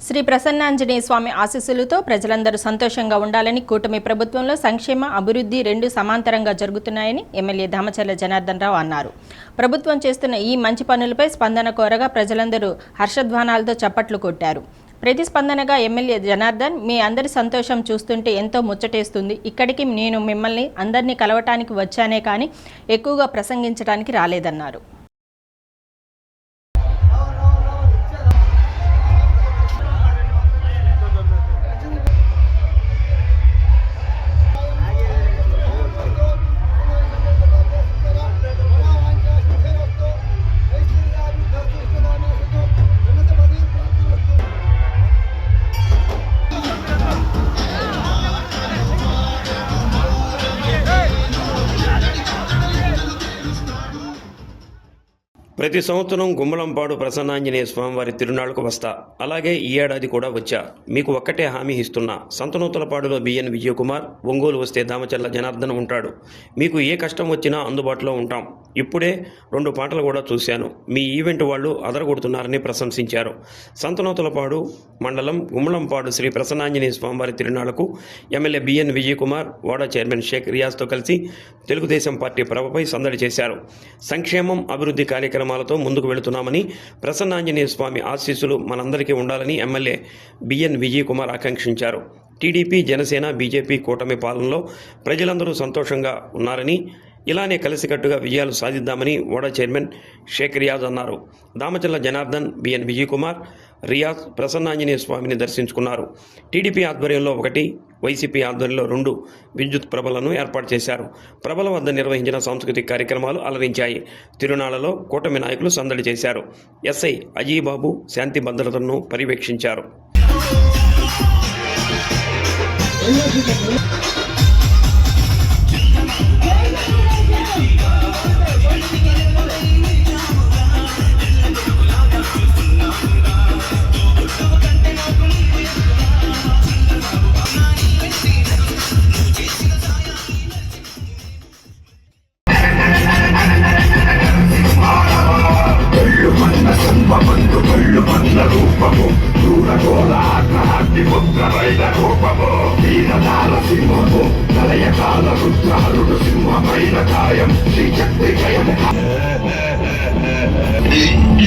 శ్రీ ప్రసన్నాంజనేయ స్వామి ఆశీస్సులతో ప్రజలందరూ సంతోషంగా ఉండాలని కూటమి ప్రభుత్వంలో సంక్షేమ అభివృద్ధి రెండు సమాంతరంగా జరుగుతున్నాయని ఎమ్మెల్యే దామచర్ల జనార్దన్ రావు అన్నారు. ప్రభుత్వం చేస్తున్న ఈ మంచి పనులపై స్పందన కోరగా ప్రజలందరూ హర్షధ్వానాలతో చప్పట్లు కొట్టారు. ప్రతిస్పందనగా ఎమ్మెల్యే జనార్దన్, మీ అందరి సంతోషం చూస్తుంటే ఎంతో ముచ్చటేస్తుంది. ఇక్కడికి నేను మిమ్మల్ని అందరినీ కలవటానికి వచ్చానే కానీ ఎక్కువగా ప్రసంగించడానికి రాలేదన్నారు. ప్రతి సంవత్సరం గుమ్మలంపాడు ప్రసన్నాంజనేయ స్వామివారి తిరునాళ్లకు వస్తా. అలాగే ఈ ఏడాది కూడా వచ్చా. మీకు ఒక్కటే హామీ ఇస్తున్నా. సంతనూతలపాడులో బిఎన్ విజయకుమార్, ఒంగోలు వస్తే దామచర్ల జనార్దన్ ఉంటాడు. మీకు ఏ కష్టం వచ్చినా అందుబాటులో ఉంటాం. ఇప్పుడే 2 పాటలు కూడా చూశాను. మీ ఈవెంట్ వాళ్ళు అదరగొడుతున్నారని ప్రశంసించారు. సంతనూతలపాడు మండలం గుమ్మలంపాడు శ్రీ ప్రసన్నాంజనేయ స్వామివారి తిరునాళ్లకు ఎమ్మెల్యే బిఎన్ విజయకుమార్, వాడా చైర్మన్ షేక్ రియాజ్తో కలిసి తెలుగుదేశం పార్టీ ప్రభపై సందడి చేశారు. సంక్షేమం అభివృద్ధి కార్యక్రమాలతో ముందుకు వెళుతున్నామని, ప్రసన్నాంజనేయ స్వామి ఆశీస్సులు మనందరికీ ఉండాలని ఎమ్మెల్యే బిఎన్ విజయకుమార్ ఆకాంక్షించారు. టీడీపీ, జనసేన, బీజేపీ కూటమి పాలనలో ప్రజలందరూ సంతోషంగా ఉన్నారని, ఇలానే కలిసికట్టుగా విజయాలు సాధిద్దామని వాడా చైర్మన్ షేక్ రియాజ్ అన్నారు. దామచర్ల జనార్దన్, బిఎన్ విజయకుమార్, రియాజ్ ప్రసన్నాంజనేయ స్వామిని దర్శించుకున్నారు. టీడీపీ ఆధ్వర్యంలో 1, వైసీపీ ఆధ్వర్యంలో 2 విద్యుత్ ప్రభలను ఏర్పాటు చేశారు. ప్రభల వద్ద నిర్వహించిన సాంస్కృతిక కార్యక్రమాలు అలరించాయి. తిరునాళ్లలో కూటమి నాయకులు సందడి చేశారు. ఎస్ఐ అజీబాబు శాంతి భద్రతను పర్యవేక్షించారు.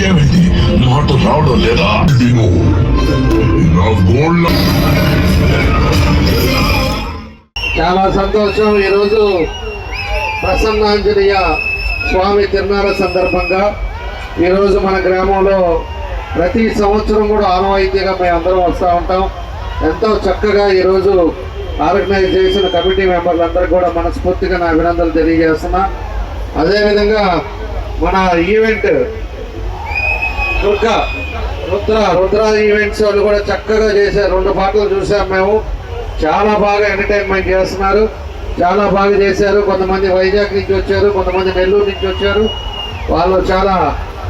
ఏమిటి మాట రావడం లేదా? చాలా సంతోషం. ఈరోజు ప్రసన్నాంజనేయ స్వామి తిరునాళ్ళ సందర్భంగా ఈరోజు మన గ్రామంలో ప్రతి సంవత్సరం కూడా ఆనవాయితీగా మేము అందరం వస్తూ ఉంటాం. ఎంతో చక్కగా ఈరోజు ఆర్గనైజ్ చేసిన కమిటీ మెంబర్లందరికీ కూడా మనస్ఫూర్తిగా నా అభినందనలు తెలియజేస్తున్నా. అదేవిధంగా మన ఈవెంట్ రుద్ర ఈవెంట్స్ వాళ్ళు కూడా చక్కగా చేశారు. 2 పాటలు చూసాం మేము. చాలా బాగా ఎంటర్టైన్మెంట్ చేస్తున్నారు. చాలా బాగా చేశారు. కొంతమంది వైజాగ్ నుంచి వచ్చారు, కొంతమంది నెల్లూరు నుంచి వచ్చారు. వాళ్ళు చాలా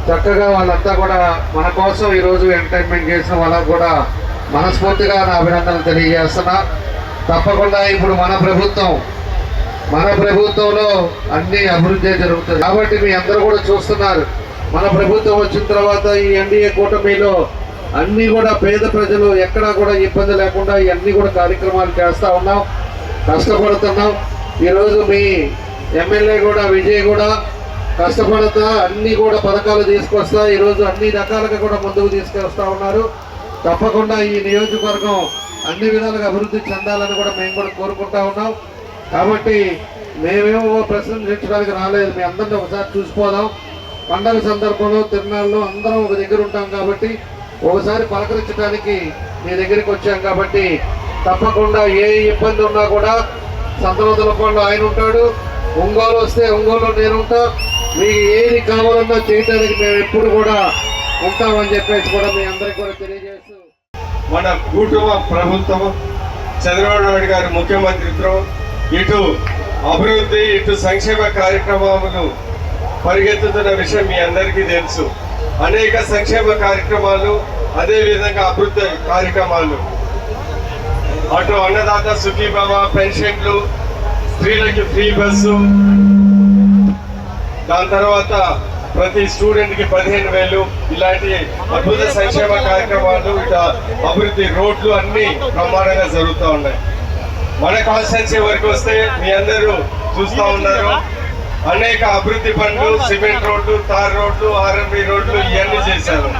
చక్కగా వాళ్ళంతా కూడా మన కోసం ఈరోజు ఎంటర్టైన్మెంట్ చేసిన వాళ్ళకు కూడా మనస్ఫూర్తిగా నా అభినందనలు తెలియజేస్తున్నా. తప్పకుండా ఇప్పుడు మన ప్రభుత్వంలో అన్ని అభివృద్ధి జరుగుతుంది కాబట్టి మీ అందరూ కూడా చూస్తున్నారు. మన ప్రభుత్వం వచ్చిన తర్వాత ఈ ఎన్డీఏ కూటమిలో అన్నీ కూడా పేద ప్రజలు ఎక్కడా కూడా ఇబ్బంది లేకుండా ఇవన్నీ కూడా కార్యక్రమాలు చేస్తూ ఉన్నాం, కష్టపడుతున్నాం. ఈరోజు మీ ఎమ్మెల్యే కూడా విజయ్ కూడా కష్టపడతా అన్నీ కూడా పథకాలు తీసుకొస్తా ఈరోజు అన్ని రకాలుగా కూడా ముందుకు తీసుకొస్తా ఉన్నారు. తప్పకుండా ఈ నియోజకవర్గం అన్ని విధాలుగా అభివృద్ధి చెందాలని కూడా మేము కూడా కోరుకుంటా ఉన్నాం. కాబట్టి మేమేమో ప్రశ్నించడానికి రాలేదు, మీ అందరినీ ఒకసారి చూసిపోదాం. పండగ సందర్భంలో తిరునాళ్ళలో అందరం ఒక దగ్గర ఉంటాం కాబట్టి ఒకసారి పలకరించడానికి మీ దగ్గరికి వచ్చాం. కాబట్టి తప్పకుండా ఏ ఇబ్బంది ఉన్నా కూడా సంతనూతలపాడులో ఆయన ఉంటాడు, ఒంగోలు వస్తే ఒంగోలులో నేను ఉంటా. మీకు ఏది కావాలన్నా చేయడానికి మేము ఎప్పుడు కూడా ఉంటామని చెప్పేసి కూడా మీ అందరికీ కూడా తెలియజేస్తూ, మన కుటుంబ ప్రభుత్వం చంద్రబాబు నాయుడు గారి ముఖ్యమంత్రితో ఇటు అభివృద్ధి ఇటు సంక్షేమ కార్యక్రమాలు పరిగెత్తుతున్న విషయం మీ అందరికీ తెలుసు. అనేక సంక్షేమ కార్యక్రమాలు, అదేవిధంగా అభివృద్ధి కార్యక్రమాలు, అటు అన్నదాత సుఖీభవ పెన్షన్లు, స్త్రీలకి ఫ్రీ బస్సు, దాని తర్వాత ప్రతి స్టూడెంట్ కి 15,000 ఇలాంటి అద్భుత సంక్షేమ కార్యక్రమాలు ఇట్లా అభివృద్ధి రోడ్లు అన్ని బ్రహ్మాండంగా జరుగుతూ ఉన్నాయి. మన కాన్స్టిట్యున్సీ వరకు వస్తే మీ అందరూ చూస్తూ ఉన్నారు, అనేక అభివృద్ధి పనులు, సిమెంట్ రోడ్లు, తార్ రోడ్లు, ఆర్ఎంబి రోడ్లు ఇవన్నీ చేశారు.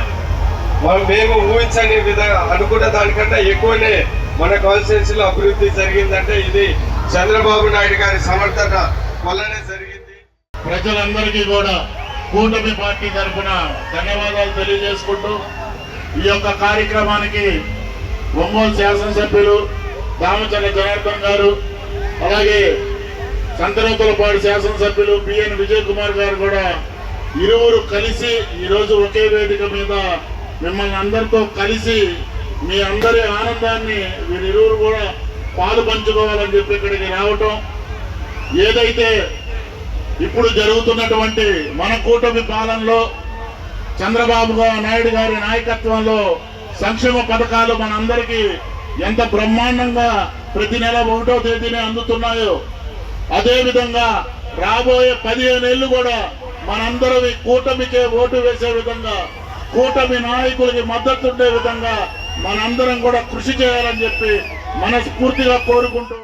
మేము ఊహించని విధంగా అనుకున్న దానికంటే ఎక్కువనే మన కాన్స్టిట్యున్సీలో అభివృద్ధి జరిగిందంటే ఇది చంద్రబాబు నాయుడు గారి సమర్థన వల్లనే జరిగింది. ప్రజలందరికీ కూడా కూటమి పార్టీ తరఫున ధన్యవాదాలు తెలియజేసుకుంటూ ఈ యొక్క కార్యక్రమానికి ఒంగోలు శాసనసభ్యులు దామచర్ల జనార్దన్ గారు, అలాగే సంతనూతలపాడు శాసనసభ్యులు బిఎన్ విజయ్ కుమార్ గారు కూడా ఇరువురు కలిసి ఈరోజు ఒకే వేదిక మీద మిమ్మల్ని అందరితో కలిసి మీ అందరి ఆనందాన్ని వీరిరువురు కూడా పాలు పంచుకోవాలని చెప్పి ఇక్కడికి రావటం, ఏదైతే ఇప్పుడు జరుగుతున్నటువంటి మన కూటమి పాలనలో చంద్రబాబు నాయుడు గారి నాయకత్వంలో సంక్షేమ పథకాలు మనందరికీ ఎంత బ్రహ్మాండంగా ప్రతి నెల 1వ తేదీనే అందుతున్నాయో, అదేవిధంగా రాబోయే 15 ఏళ్ళు కూడా మనందరం కూటమికే ఓటు వేసే విధంగా, కూటమి నాయకులకి మద్దతు ఉండే విధంగా మనందరం కూడా కృషి చేయాలని చెప్పి మనస్ఫూర్తిగా కోరుకుంటూ